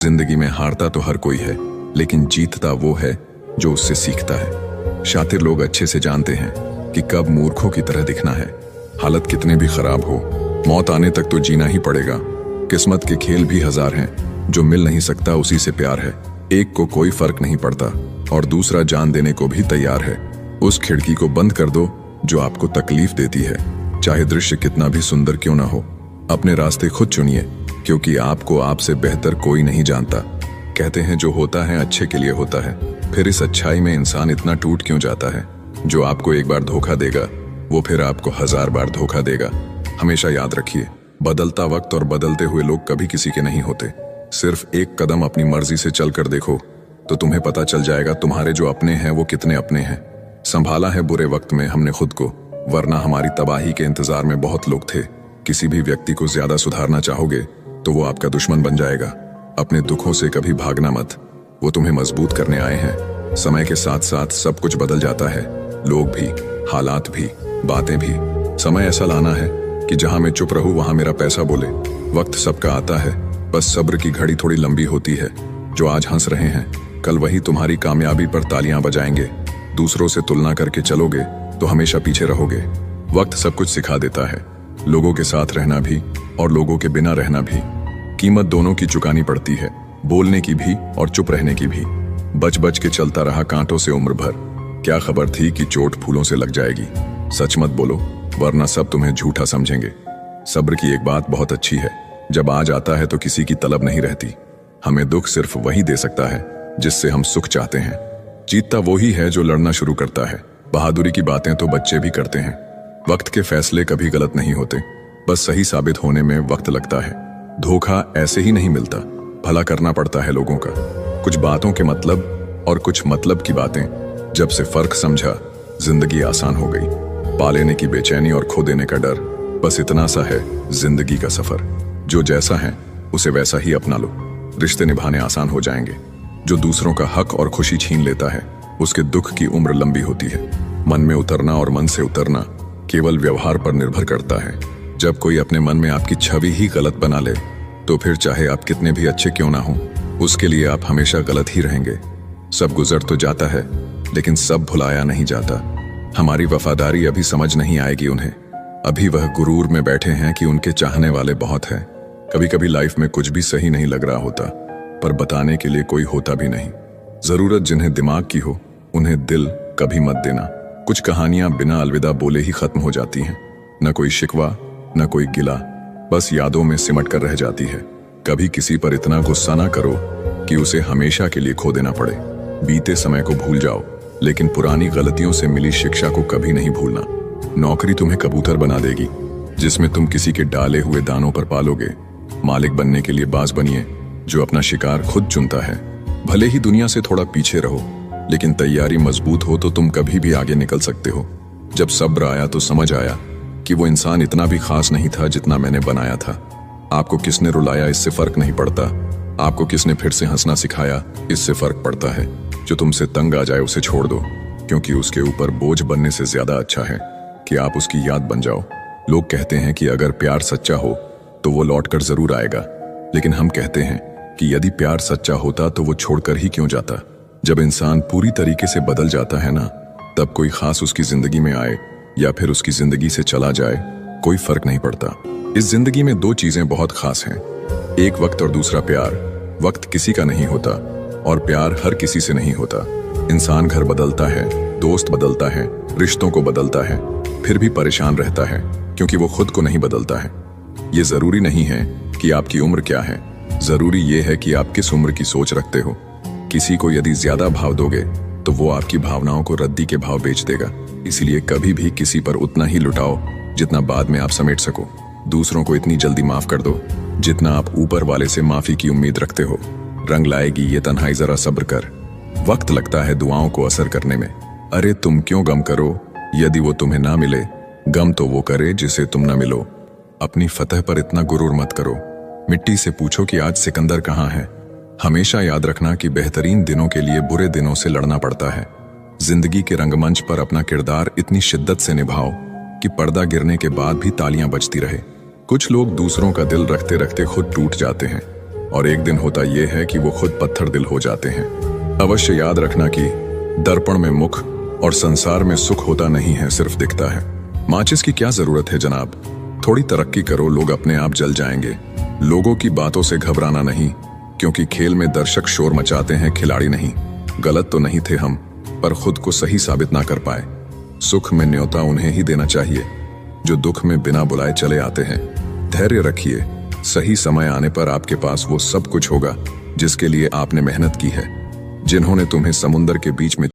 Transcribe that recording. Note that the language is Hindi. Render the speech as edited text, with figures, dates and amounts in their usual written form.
जिंदगी में हारता तो हर कोई है, लेकिन जीतता वो है जो उससे सीखता है। शातिर लोग अच्छे से जानते हैं कि कब मूर्खों की तरह दिखना है। हालत कितने भी खराब हो, मौत आने तक तो जीना ही पड़ेगा। किस्मत के खेल भी हजार हैं, जो मिल नहीं सकता उसी से प्यार है। एक को कोई फर्क नहीं पड़ता और दूसरा जान देने को भी तैयार है। उस खिड़की को बंद कर दो जो आपको तकलीफ देती है, चाहे दृश्य कितना भी सुंदर क्यों ना हो। अपने रास्ते खुद चुनिए, क्योंकि आपको आपसे बेहतर कोई नहीं जानता। कहते हैं जो होता है अच्छे के लिए होता है, फिर इस अच्छाई में इंसान इतना टूट क्यों जाता है। जो आपको एक बार धोखा देगा वो फिर आपको 1000 बार धोखा देगा। हमेशा याद रखिए, बदलता वक्त और बदलते हुए लोग कभी किसी के नहीं होते। सिर्फ एक कदम अपनी मर्जी से चल कर देखो तो तुम्हें पता चल जाएगा तुम्हारे जो अपने हैं वो कितने अपने हैं। संभाला है बुरे वक्त में हमने खुद को, वरना हमारी तबाही के इंतजार में बहुत लोग थे। किसी भी व्यक्ति को ज्यादा सुधारना चाहोगे तो वो आपका दुश्मन बन जाएगा। अपने दुखों से कभी भागना मत, वो तुम्हें मजबूत करने आए हैं। समय के साथ साथ सब कुछ बदल जाता है, लोग भी, हालात भी, बातें भी। समय ऐसा लाना है कि जहां मैं चुप रहूं वहां मेरा पैसा बोले। वक्त सबका आता है, बस सब्र की घड़ी थोड़ी लंबी होती है। जो आज हंस रहे हैं कल वही तुम्हारी कामयाबी पर तालियां बजाएंगे। दूसरों से तुलना करके चलोगे तो हमेशा पीछे रहोगे। वक्त सब कुछ सिखा देता है, लोगों के साथ रहना भी और लोगों के बिना रहना भी। कीमत दोनों की चुकानी पड़ती है, बोलने की भी और चुप रहने की भी। बच बच के चलता रहा कांटों से उम्र भर, क्या खबर थी कि चोट फूलों से लग जाएगी। सच मत बोलो वरना सब तुम्हें झूठा समझेंगे। सब्र की एक बात बहुत अच्छी है, जब आज आता है तो किसी की तलब नहीं रहती। हमें दुख सिर्फ वही दे सकता है जिससे हम सुख चाहते हैं। जीतता वही है जो लड़ना शुरू करता है। बहादुरी की बातें तो बच्चे भी करते हैं। वक्त के फैसले कभी गलत नहीं होते, बस सही साबित होने में वक्त लगता है। धोखा ऐसे ही नहीं मिलता, भला करना पड़ता है लोगों का। कुछ बातों के मतलब और कुछ मतलब की बातें, जब से फर्क समझा जिंदगी आसान हो गई। पा लेने की बेचैनी और खो देने का डर, बस इतना सा है जिंदगी का सफर। जो जैसा है उसे वैसा ही अपना लो, रिश्ते निभाने आसान हो जाएंगे। जो दूसरों का हक और खुशी छीन लेता है उसके दुख की उम्र लंबी होती है। मन में उतरना और मन से उतरना केवल व्यवहार पर निर्भर करता है। जब कोई अपने मन में आपकी छवि ही गलत बना ले तो फिर चाहे आप कितने भी अच्छे क्यों ना हो, उसके लिए आप हमेशा गलत ही रहेंगे। सब गुजर तो जाता है लेकिन सब भुलाया नहीं जाता। हमारी वफादारी अभी समझ नहीं आएगी उन्हें। अभी वह गुरूर में बैठे हैं कि उनके चाहने वाले बहुत हैं। कभी कभी लाइफ में कुछ भी सही नहीं लग रहा होता, पर बताने के लिए कोई होता भी नहीं। जरूरत जिन्हें दिमाग की हो उन्हें दिल कभी मत देना। कुछ कहानियां बिना अलविदा बोले ही खत्म हो जाती हैं। न कोई शिकवा न कोई गिला, बस यादों में सिमट कर रह जाती है। कभी किसी पर इतना गुस्सा ना करो कि उसे हमेशा के लिए खो देना पड़े। बीते समय को भूल जाओ, लेकिन पुरानी गलतियों से मिली शिक्षा को कभी नहीं भूलना। नौकरी तुम्हें कबूतर बना देगी, जिसमें तुम किसी के डाले हुए दानों पर पालोगे। मालिक बनने के लिए बाज बनिए, जो अपना शिकार खुद चुनता है। भले ही दुनिया से थोड़ा पीछे रहो, लेकिन तैयारी मजबूत हो तो तुम कभी भी आगे निकल सकते हो। जब सब्र आया तो समझ आया कि वो इंसान इतना भी खास नहीं था जितना मैंने बनाया था। आपको किसने रुलाया इससे फर्क नहीं पड़ता, आपको किसने फिर से हंसना सिखाया इससे फर्क पड़ता है। जो तुमसे तंग आ जाए उसे छोड़ दो, क्योंकि उसके ऊपर बोझ बनने से ज्यादा अच्छा है कि आप उसकी याद बन जाओ। लोग कहते हैं कि अगर प्यार सच्चा हो तो वो लौट कर जरूर आएगा, लेकिन हम कहते हैं कि यदि प्यार सच्चा होता तो वो छोड़कर ही क्यों जाता। जब इंसान पूरी तरीके से बदल जाता है ना, तब कोई खास उसकी जिंदगी में आए या फिर उसकी जिंदगी से चला जाए, कोई फर्क नहीं पड़ता। इस जिंदगी में दो चीजें बहुत खास हैं, एक वक्त और दूसरा प्यार। वक्त किसी का नहीं होता और प्यार हर किसी से नहीं होता। इंसान घर बदलता है, दोस्त बदलता है, रिश्तों को बदलता है, फिर भी परेशान रहता है क्योंकि वो खुद को नहीं बदलता है। ये जरूरी नहीं है कि आपकी उम्र क्या है, जरूरी ये है कि आप किस उम्र की सोच रखते हो। किसी को यदि ज्यादा भाव दोगे तो वो आपकी भावनाओं को रद्दी के भाव बेच देगा। इसलिए कभी भी किसी पर उतना ही लुटाओ जितना बाद में आप समेट सको। दूसरों को इतनी जल्दी माफ कर दो जितना आप ऊपर वाले से माफी की उम्मीद रखते हो। रंग लाएगी ये तन्हाई, जरा सब्र कर। वक्त लगता है दुआओं को असर करने में। अरे तुम क्यों गम करो यदि वो तुम्हें ना मिले, गम तो वो करे जिसे तुम ना मिलो। अपनी फतह पर इतना गुरूर मत करो। मिट्टी से पूछो कि आज सिकंदर कहाँ है। हमेशा याद रखना कि बेहतरीन दिनों के लिए बुरे दिनों से लड़ना पड़ता है। जिंदगी के रंगमंच पर अपना किरदार इतनी शिद्दत से निभाओ कि पर्दा गिरने के बाद भी तालियां बजती रहे। कुछ लोग दूसरों का दिल रखते रखते खुद टूट जाते हैं। और एक दिन होता यह है कि वो खुद पत्थर दिल हो जाते हैं। अवश्य याद रखना कि दर्पण में मुख और संसार में सुख होता नहीं है, सिर्फ दिखता है। माचिस की क्या जरूरत है जनाब, थोड़ी तरक्की करो, लोग अपने आप जल जाएंगे। लोगों की बातों से घबराना नहीं, क्योंकि खेल में दर्शक शोर मचाते हैं, खिलाड़ी नहीं। गलत तो नहीं थे हम, पर खुद को सही साबित ना कर पाए। सुख में न्योता उन्हें ही देना चाहिए जो दुख में बिना बुलाए चले आते हैं। धैर्य रखिए, सही समय आने पर आपके पास वो सब कुछ होगा जिसके लिए आपने मेहनत की है। जिन्होंने तुम्हें समुंदर के बीच में